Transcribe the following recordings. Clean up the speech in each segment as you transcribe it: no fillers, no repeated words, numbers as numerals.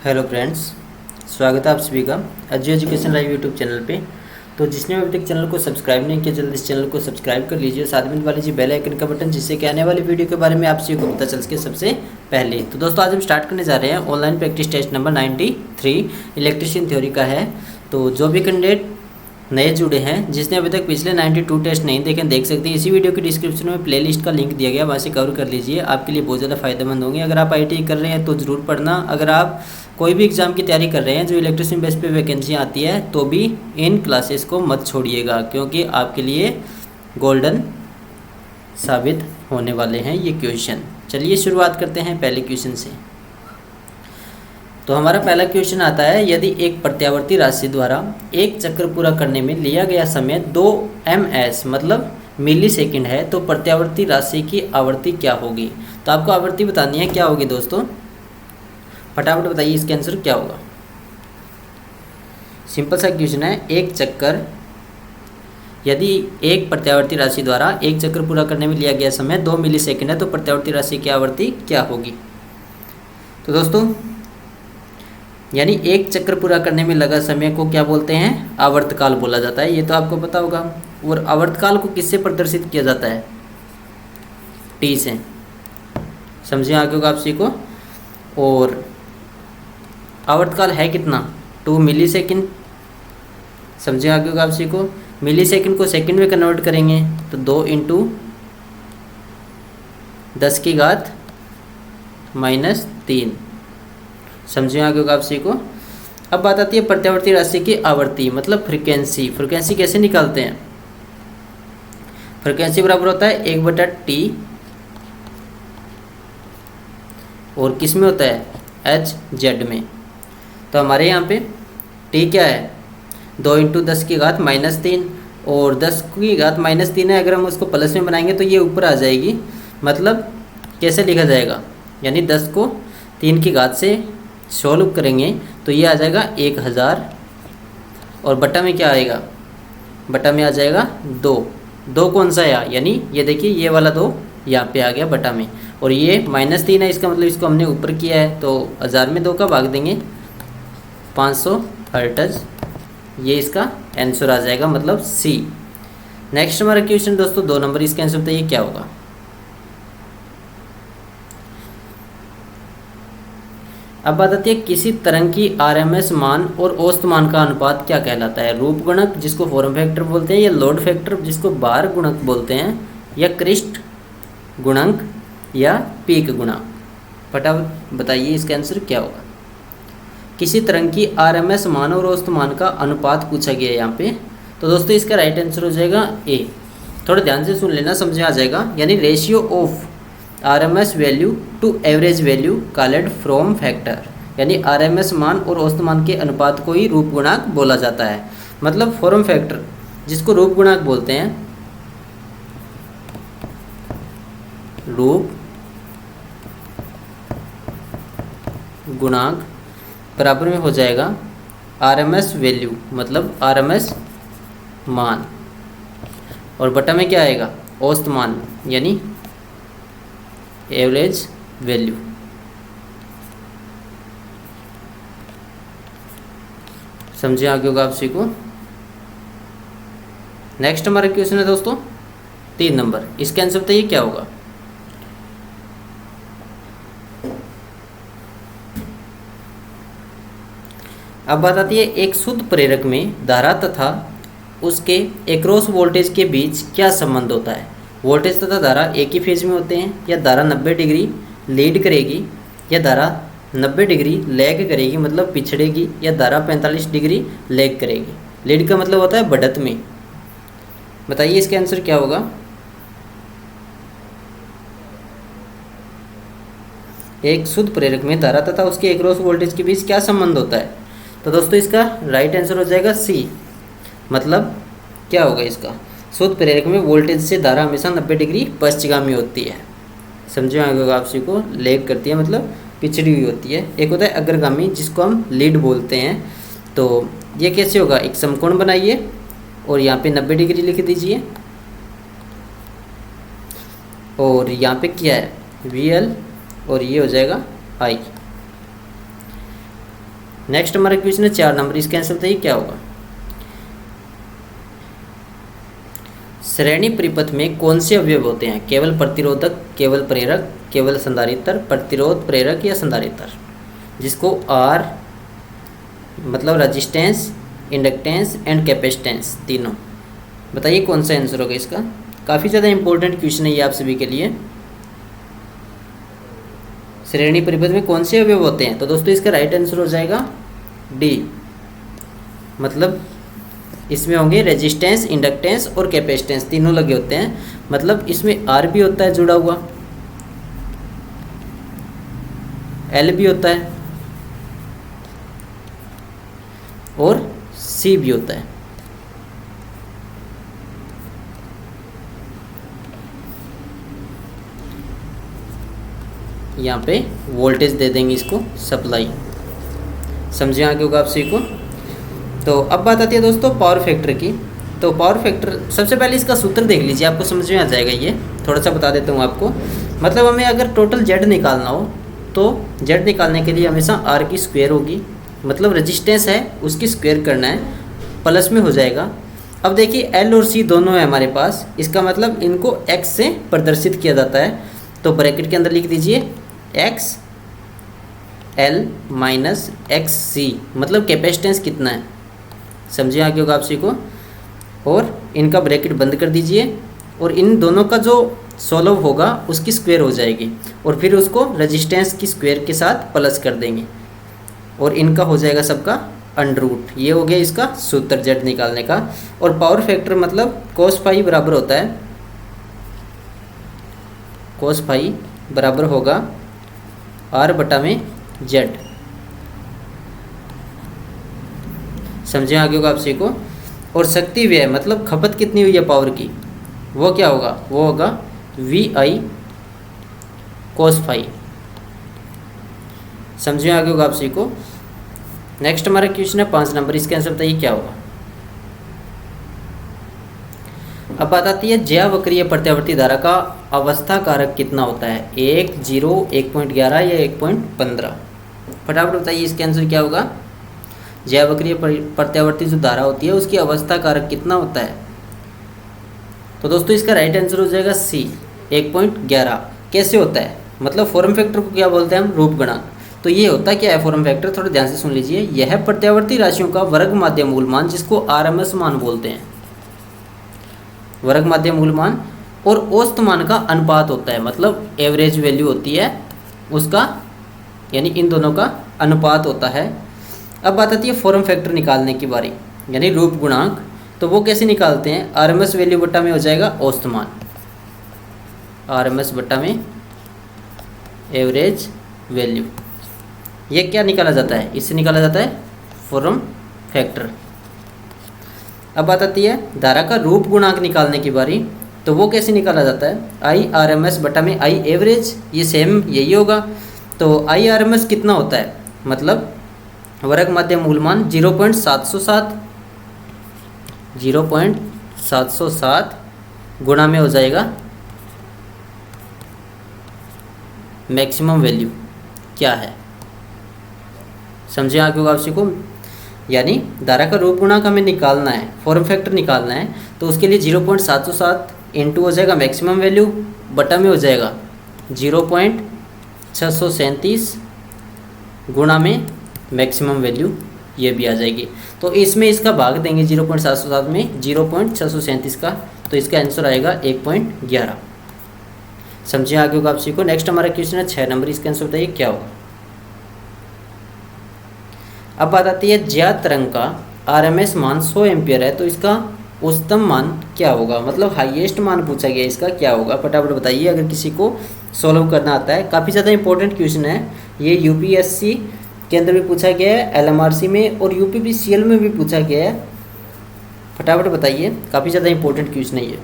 Hello friends, स्वागत है आप सभी का Ajay education live YouTube channel पे। तो जिसने अभी तक चैनल को सब्सक्राइब नहीं किया, जल्दी इस चैनल को सब्सक्राइब कर लीजिए, साथ में दबा लीजिए बेल आइकन का बटन, जिससे कि आने वाली वीडियो के बारे में आप सभी को पता चल सके सबसे पहले। तो दोस्तों, आज हम स्टार्ट करने जा रहे हैं online practice test number 93 electrician theory का है। तो जो भी कैंडिडेट नए जुड़े हैं, जिसने अभी तक पिछले 92 टेस्ट नहीं देखे, देख सकते हैं। इसी वीडियो की डिस्क्रिप्शन में प्लेलिस्ट का लिंक दिया गया, वहाँ से कवर कर लीजिए, आपके लिए बहुत ज़्यादा फायदेमंद होंगे। अगर आप आईटीआई कर रहे हैं तो ज़रूर पढ़ना। अगर आप कोई भी एग्ज़ाम की तैयारी कर रहे हैं जो इलेक्ट्रीशियन बेस पे वैकेंसी आती है, तो भी इन क्लासेस को मत छोड़िएगा, क्योंकि आपके लिए गोल्डन साबित होने वाले हैं ये क्वेश्चन। चलिए शुरुआत करते हैं पहले क्वेश्चन से। तो हमारा पहला क्वेश्चन आता है, यदि एक प्रत्यावर्ती राशि द्वारा एक चक्र पूरा करने में लिया गया समय 2 ms मतलब मिली सेकेंड है, तो प्रत्यावर्ती राशि की आवृत्ति क्या होगी। तो आपको आवृत्ति बतानी है, क्या होगी दोस्तों, फटाफट बताइए इसका आंसर क्या होगा। सिंपल सा क्वेश्चन है, एक चक्कर यदि एक प्रत्यावर्ती राशि द्वारा एक चक्र पूरा करने में लिया गया समय 2 मिली सेकेंड है, तो प्रत्यावर्ती राशि की आवृत्ति क्या होगी। तो दोस्तों, यानी एक चक्र पूरा करने में लगा समय को क्या बोलते हैं, आवर्तकाल बोला जाता है। ये तो आपको पता होगा। और आवर्तकाल को किससे प्रदर्शित किया जाता है, टी से। समझिए आगे होगा आप सभी को। और आवर्तकाल है कितना, 2 मिली सेकेंड। समझिए आगे होगा आप सभी को। मिली सेकेंड को सेकेंड में कन्वर्ट करेंगे तो 2 × 10⁻³ समझिए आगे होगा आप सभी को। अब बात आती है प्रत्यावर्ती राशि की आवृत्ति, मतलब फ्रीक्वेंसी। फ्रीक्वेंसी कैसे निकालते हैं, फ्रीक्वेंसी बराबर होता है 1/T, और किस में होता है, Hz में। तो हमारे यहाँ पे T क्या है, 2 × 10⁻³ और 10⁻³ है। अगर हम उसको प्लस में बनाएंगे तो ये ऊपर आ जाएगी। मतलब कैसे लिखा जाएगा, यानी 10 को 3 की घात से सॉल्व करेंगे तो ये आ जाएगा 1000, और बटा में क्या आएगा, बटा में आ जाएगा 2 कौन सा है, यानी ये देखिए ये वाला 2 यहाँ पे आ गया बटा में, और ये -3 है, इसका मतलब इसको हमने ऊपर किया है, तो 1000 में 2 का भाग देंगे 500 हर्ट्ज। ये इसका आंसर आ जाएगा, मतलब सी। नेक्स्ट हमारा क्वेश्चन दोस्तों 2 नंबर, इसका आंसर बताइए क्या होगा। अब बात आती है, किसी तरंग की आरएमएस मान और औसत मान का अनुपात क्या कहलाता है। रूप गुणक, जिसको फॉर्म फैक्टर बोलते हैं, या लोड फैक्टर, जिसको बार गुणक बोलते हैं, या क्रिस्ट गुणक, या पीक गुणक। फटाफट बताइए इसका आंसर क्या होगा। किसी तरंग की आरएमएस मान और औसत मान का अनुपात पूछा गया है यहाँ पे। तो दोस्तों इसका राइट आंसर हो जाएगा ए। थोड़ा ध्यान से सुन लेना, समझ आ जाएगा। यानी ratio of RMS value to average value called form factor, यानी RMS मान और औसत मान के अनुपात को ही रूप गुणांक बोला जाता है। मतलब फॉर्म फैक्टर, जिसको रूप गुणांक बोलते हैं, रूप गुणांक बराबर में हो जाएगा RMS वैल्यू, मतलब RMS मान, और बटा में क्या आएगा, औसत मान, यानी एवरेज वैल्यू। समझे आगे होगा आप सभी को। नेक्स्ट हमारा क्वेश्चन है दोस्तों 3 नंबर, इसका आंसर बताइए क्या होगा। अब बात आती है, एक शुद्ध प्रेरक में धारा तथा उसके एक्रॉस वोल्टेज के बीच क्या संबंध होता है। वोल्टेज तथा धारा एक ही फेज में होते हैं, या धारा 90 डिग्री लीड करेगी, या धारा 90 डिग्री लैग करेगी, मतलब पिछड़ेगी, या धारा 45 डिग्री लैग करेगी। लीड का मतलब होता है बढ़त में। बताइए इसका आंसर क्या होगा। एक शुद्ध प्रेरक में धारा तथा उसके एक्रॉस वोल्टेज के बीच क्या संबंध होता है। तो दोस्तों इसका राइट आंसर हो जाएगा सी। मतलब क्या होगा इसका, शुद्ध प्रेरक में वोल्टेज से धारा हमेशा 90 डिग्री पश्चिमगामी होती है। समझे होगा आप सभी को। लैग करती है मतलब पिछड़ी हुई होती है। एक होता है अग्रगामी, जिसको हम लीड बोलते हैं। तो ये कैसे होगा, एक समकोण बनाइए और यहाँ पे 90 डिग्री लिख दीजिए, और यहाँ पे क्या है VL, और ये हो जाएगा I। नेक्स्ट हमारा क्वेश्चन है 4 नंबर, इसका आंसर बताइए क्या होगा। श्रेणी परिपथ में कौन से अवयव होते हैं? केवल प्रतिरोधक, केवल प्रेरक, केवल संधारित्र, प्रतिरोध, प्रेरक या संधारित्र, जिसको आर मतलब रेजिस्टेंस, इंडक्टेंस एंड कैपेसिटेंस तीनों। बताइए कौन सा आंसर होगा इसका। काफ़ी ज़्यादा इंपॉर्टेंट क्वेश्चन है ये आप सभी के लिए। श्रेणी परिपथ में कौन से अवयव होते हैं? तो दोस्तों इसका राइट आंसर हो जाएगा डी, मतलब इसमें होंगे रेजिस्टेंस, इंडक्टेंस और कैपेसिटेंस तीनों लगे होते हैं। मतलब इसमें आर भी होता है जुड़ा हुआ, एल भी होता है और सी भी होता है। यहाँ पे वोल्टेज दे देंगे इसको सप्लाई। समझे आगे होगा आप सभी को। तो अब बात आती है दोस्तों पावर फैक्टर की। तो पावर फैक्टर सबसे पहले इसका सूत्र देख लीजिए, आपको समझ में आ जाएगा। ये थोड़ा सा बता देता हूँ आपको। मतलब हमें अगर टोटल जेड निकालना हो तो जेड निकालने के लिए हमेशा आर की स्क्वायर होगी, मतलब रेजिस्टेंस है उसकी स्क्वायर करना है, प्लस में हो जाएगा। अब देखिए एल और सी दोनों है हमारे पास, इसका मतलब इनको एक्स से प्रदर्शित किया जाता है। तो ब्रैकेट के अंदर लिख दीजिए एक्स एल माइनस एक्स सी, मतलब कैपेसिटेंस कितना है, समझिए आगे होगा आप सी को। और इनका ब्रैकेट बंद कर दीजिए और इन दोनों का जो सोल्व होगा उसकी स्क्वायर हो जाएगी और फिर उसको रेजिस्टेंस की स्क्वायर के साथ प्लस कर देंगे और इनका हो जाएगा सबका अंडर रूट। ये हो गया इसका सूत्र जेड निकालने का। और पावर फैक्टर मतलब कोस फाई बराबर होता है, कोस फाई बराबर होगा आर बटा में जेड, समझे आगे होगा आप सी को। और शक्ति व्यय मतलब खपत कितनी हुई है पावर की, वो क्या होगा, वो होगा वी आई कोस फाई, समझे आगे होगा आप सी को। नेक्स्ट हमारा क्वेश्चन है 5 नंबर, इसका आंसर बताइए क्या होगा। अब बात आती है ज्यावक्रीय प्रत्यावर्ती धारा का अवस्था कारक कितना होता है, 1, 0, 1.11 या 1.15। फटाफट बताइए इसका आंसर क्या होगा। ज्यावक्रीय प्रत्यावर्ती जो धारा होती है उसकी अवस्था कारक कितना होता है। तो दोस्तों इसका राइट आंसर हो जाएगा सी, 1.11। कैसे होता है, मतलब फॉर्म फैक्टर को क्या बोलते हैं हम, रूप गुणांक। तो ये होता क्या है फॉर्म फैक्टर, थोड़ा ध्यान से सुन लीजिए। यह प्रत्यावर्ती राशियों का वर्ग माध्य मूल मान, जिसको आरएमएस मान बोलते हैं, वर्ग माध्य मूल मान और औसत मान का अनुपात होता है, मतलब एवरेज वैल्यू होती है उसका, यानी इन दोनों का अनुपात होता है। अब बात आती है फॉर्म फैक्टर निकालने की बारी, यानी रूप गुणांक। तो वो कैसे निकालते हैं, आरएमएस वैल्यू बट्टा में हो जाएगा औसत मान, आरएमएस बट्टा में एवरेज वैल्यू। ये क्या निकाला जाता है, इससे निकाला जाता है फॉर्म फैक्टर। अब बात आती है धारा का रूप गुणांक निकालने की बारी। तो वो कैसे निकाला जाता है, आई आर एम एस बटा में आई एवरेज, ये सेम यही होगा। तो आई आर एम एस कितना होता है, मतलब वर्ग माध्य मूल मान 0.707, 0.707 गुणा में हो जाएगा मैक्सिमम वैल्यू क्या है, समझे आगे होगा आपसी को। यानी धारा का रूप गुणांक हमें निकालना है, फॉर्म फैक्टर निकालना है, तो उसके लिए 0.707 इंटू हो जाएगा मैक्सिमम वैल्यू बटा में हो जाएगा 0.637 गुणा में मैक्सिमम वैल्यू, ये भी आ जाएगी। तो इसमें इसका भाग देंगे 0.707 में 0.637 का, तो इसका आंसर आएगा 1.11, समझिए आगे होगा आप सीखो। नेक्स्ट हमारा क्वेश्चन है 6 नंबर, इसका आंसर बताइए क्या होगा। अब बात आती है ज्ञात तरंग का आरएमएस मान 100 एम्पियर है, तो इसका उच्चतम मान क्या होगा, मतलब हाईएस्ट मान पूछा गया, इसका क्या होगा, फटाफट बताइए अगर किसी को सॉल्व करना आता है। काफ़ी ज़्यादा इंपॉर्टेंट क्वेश्चन है ये, यूपीएससी के अंदर भी पूछा गया है, एलएमआरसी में और यूपीपीसीएल में भी पूछा गया है। फटाफट बताइए, काफ़ी ज़्यादा इंपॉर्टेंट क्वेश्चन है ये।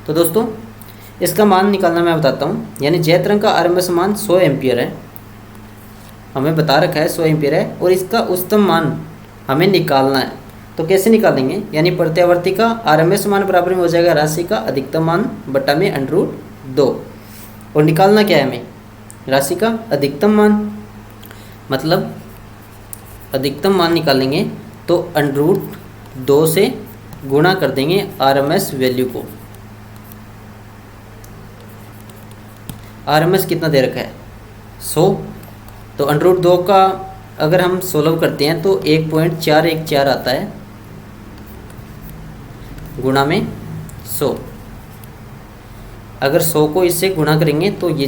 तो दोस्तों इसका मान निकालना मैं बताता हूँ। यानी ज्ञात तरंग का आरएमएस मान 100 एम्पियर है, हमें बता रखा है 100 एम्पियर है, और इसका उच्चतम मान हमें निकालना है। तो कैसे निकालेंगे, यानी प्रत्यावर्ती का आरएमएस मान बराबर में हो जाएगा राशि का अधिकतम मान बटा में √2, और निकालना क्या है हमें, राशि का अधिकतम मान। मतलब अधिकतम मान निकालेंगे तो √2 से गुणा कर देंगे RMS वैल्यू को। RMS कितना दे रखा है 100, तो √2 का अगर हम सोल्व करते हैं तो 1.414 आता है गुणा में 100। अगर 100 को इससे गुणा करेंगे तो ये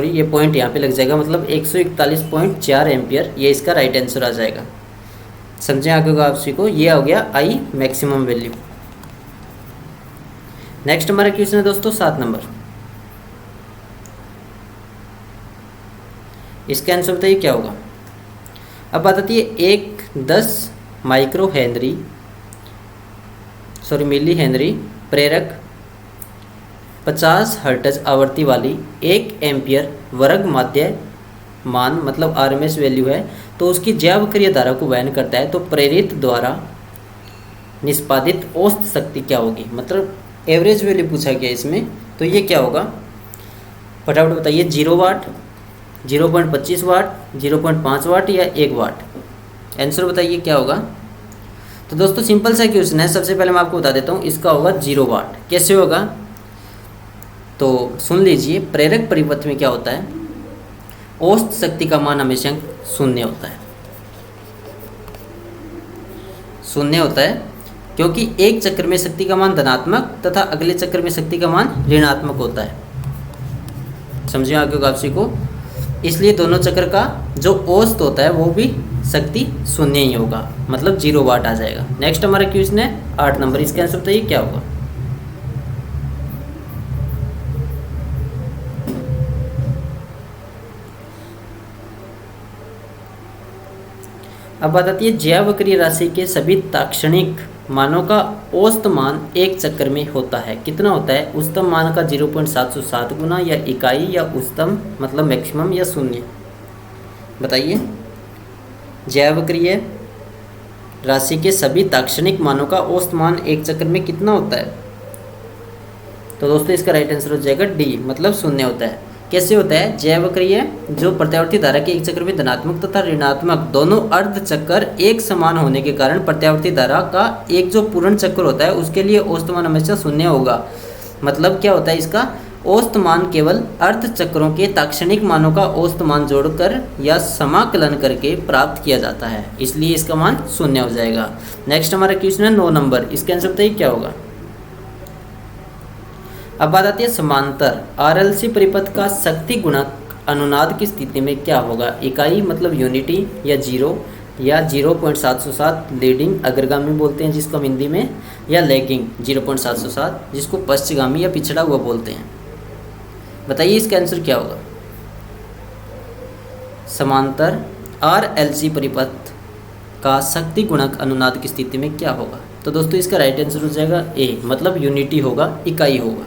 ये पॉइंट यहाँ पे लग जाएगा, मतलब 141.4 एम्पियर, ये इसका राइट आंसर आ जाएगा। समझें आगे को आप सभी को, ये हो गया I मैक्सिमम वैल्यू। नेक्स्ट हमारा क्वेश्चन है दोस्तों 7 नंबर। इसका आंसर बताइए क्या होगा। अब बात आती है एक 10 मिली हेनरी प्रेरक 50 हर्ट्ज आवृत्ति वाली 1 एम्पियर वर्ग माध्य मान मतलब RMS वैल्यू है, तो उसकी जैवक्रिय धारा को वहन करता है, तो प्रेरित द्वारा निष्पादित औसत शक्ति क्या होगी। मतलब एवरेज वैल्यू पूछा गया इसमें, तो ये क्या होगा फटाफट बताइए। 0 वाट, 0.25 वाट, 0.5 वाट या 1 वाट। आंसर बताइए क्या होगा। तो दोस्तों सिंपल सा क्वेश्चन है, सबसे पहले मैं आपको बता देता हूँ, इसका होगा 0 वाट। कैसे होगा तो सुन लीजिए। प्रेरक परिपथ में क्या होता है, औसत शक्ति का मान हमेशा 0 होता है, 0 होता है, क्योंकि एक चक्र में शक्ति का मान धनात्मक तथा अगले चक्र में शक्ति का मान ऋणात्मक होता है। समझिए आगे आपसी को, इसलिए दोनों चक्र का जो औसत होता है वो भी शक्ति 0 ही होगा, मतलब 0 वाट आ जाएगा। नेक्स्ट हमारा क्वेश्चन है 8 नंबर। इसका आंसर बताइए क्या होगा। अब बात आती है जैवक्रिय राशि के सभी ताक्षणिक मानों का औसत मान एक चक्र में होता है। कितना होता है, उच्चतम मान का 0.707 गुना या इकाई या उच्चतम मतलब मैक्सिमम या 0। बताइए जैवक्रिय राशि के सभी ताक्षणिक मानों का औसत मान एक चक्र में कितना होता है। तो दोस्तों इसका राइट आंसर हो जाएगा डी, मतलब 0 होता है। कैसे होता है, जैवक्रिय जो प्रत्यावर्ती धारा के एक चक्र में धनात्मक तथा ऋणात्मक दोनों अर्ध चक्र एक समान होने के कारण प्रत्यावर्ती धारा का एक जो पूर्ण चक्र होता है उसके लिए औसत मान हमेशा 0 होगा। मतलब क्या होता है, इसका औसत मान केवल अर्ध चक्रों के ताक्षणिक मानों का औसत मान जोड़कर या समाकलन करके प्राप्त किया जाता है, इसलिए इसका मान 0 हो जाएगा। नेक्स्ट हमारा क्वेश्चन है 9 नंबर। इसके आंसर बताइए क्या होगा। अब बात आती है समांतर RLC परिपथ का शक्ति गुणक अनुनाद की स्थिति में क्या होगा। इकाई मतलब यूनिटी या 0 या 0.707 लीडिंग अग्रगामी बोलते हैं जिसको हम हिंदी में, या लैगिंग 0.707 जिसको पश्चगामी या पिछड़ा हुआ बोलते हैं। बताइए इसका आंसर क्या होगा। समांतर RLC परिपथ का शक्ति गुणक अनुनाद की स्थिति में क्या होगा। तो दोस्तों इसका राइट आंसर हो जाएगा ए, मतलब यूनिटी होगा, इकाई होगा।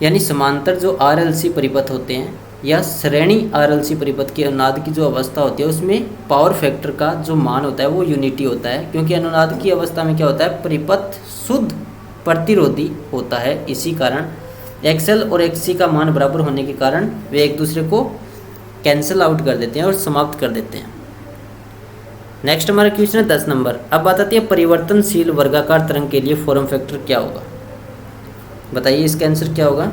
यानी समांतर जो RLC परिपथ होते हैं या श्रेणी RLC परिपथ के अनुनाद की जो अवस्था होती है उसमें पावर फैक्टर का जो मान होता है वो यूनिटी होता है, क्योंकि अनुनाद की अवस्था में क्या होता है, परिपथ शुद्ध प्रतिरोधी होता है। इसी कारण XL और XC का मान बराबर होने के कारण वे एक दूसरे को कैंसिल आउट कर देते हैं और समाप्त कर देते हैं। नेक्स्ट हमारा क्वेश्चन है 10 नंबर। अब बात आती है परिवर्तनशील वर्गाकार तरंग के लिए फॉर्म फैक्टर क्या होगा। बताइए इसका आंसर क्या होगा।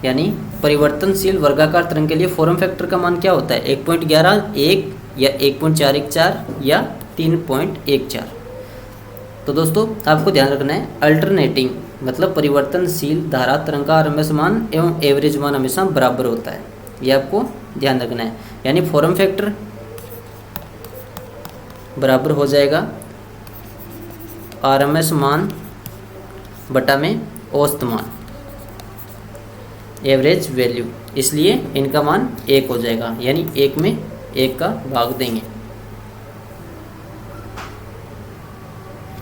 यानी परिवर्तनशील वर्गाकार तरंग के लिए फॉर्म फैक्टर का मान क्या होता है, 1.11, 1 या 1.414 या 3.14। तो दोस्तों आपको ध्यान रखना है अल्टरनेटिंग मतलब परिवर्तनशील धारा तरंग का RMS मान एवं एवरेज मान हमेशा बराबर होता है, ये आपको ध्यान रखना है। यानी फॉर्म फैक्टर बराबर हो जाएगा RMS मान बटा में औसत मान एवरेज वैल्यू, इसलिए इनका मान 1 हो जाएगा, यानी 1 में 1 का भाग देंगे।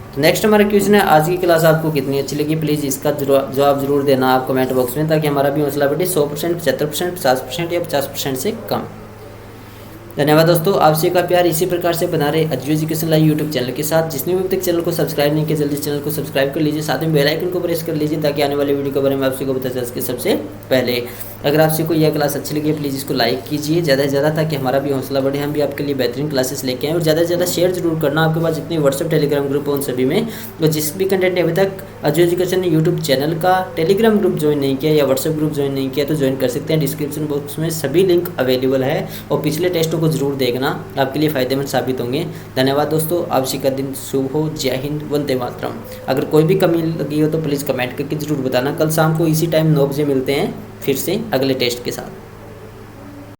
तो नेक्स्ट हमारा क्वेश्चन है आज की क्लास आपको कितनी अच्छी लगी, प्लीज़ इसका जवाब जरूर देना आप कमेंट बॉक्स में, ताकि हमारा भी हौसला बढ़े 100%, 75%, 50% या 50% से कम। धन्यवाद दोस्तों, आपसे का प्यार इसी प्रकार से बना रहे Ajju education live YouTube channel के साथ। जिसने भी अभी तक चैनल को सब्सक्राइब नहीं किया जल्दी चैनल को सब्सक्राइब कर लीजिए, साथ में बेल आइकन को प्रेस कर लीजिए ताकि आने वाले वीडियो के बारे में आपसे को पता चल सके सबसे पहले। अगर आपसे कोई यह क्लास अच्छी लगी प्लीज़ इसको लाइक कीजिए ज़्यादा से ज़्यादा, ताकि हमारा भी हौसला बढ़े, हम भी आपके लिए बेहतरीन क्लासेस लेके आएँ। और ज़्यादा से ज़्यादा शेयर जरूर करना आपके पास जितने व्हाट्सएप टेलीग्राम ग्रुप हो उन सभी में। और जिस भी कंटेंट ने अभी तक अजय एजुकेशन ने यूट्यूब चैनल का टेलीग्राम ग्रुप ज्वाइन नहीं किया या व्हाट्सएप ग्रुप ज्वाइन नहीं किया तो ज्वाइन कर सकते हैं। डिस्क्रिप्शन बॉक्स में सभी लिंक अवेलेबल है और पिछले टेस्टों को जरूर देखना, आपके लिए फ़ायदेमंद साबित होंगे। धन्यवाद दोस्तों, आप सभी का दिन शुभ हो। जय हिंद, वंदे मातरम। अगर कोई भी कमी लगी हो तो प्लीज़ कमेंट करके ज़रूर बताना। कल शाम को इसी टाइम 9 बजे मिलते हैं फिर से अगले टेस्ट के साथ।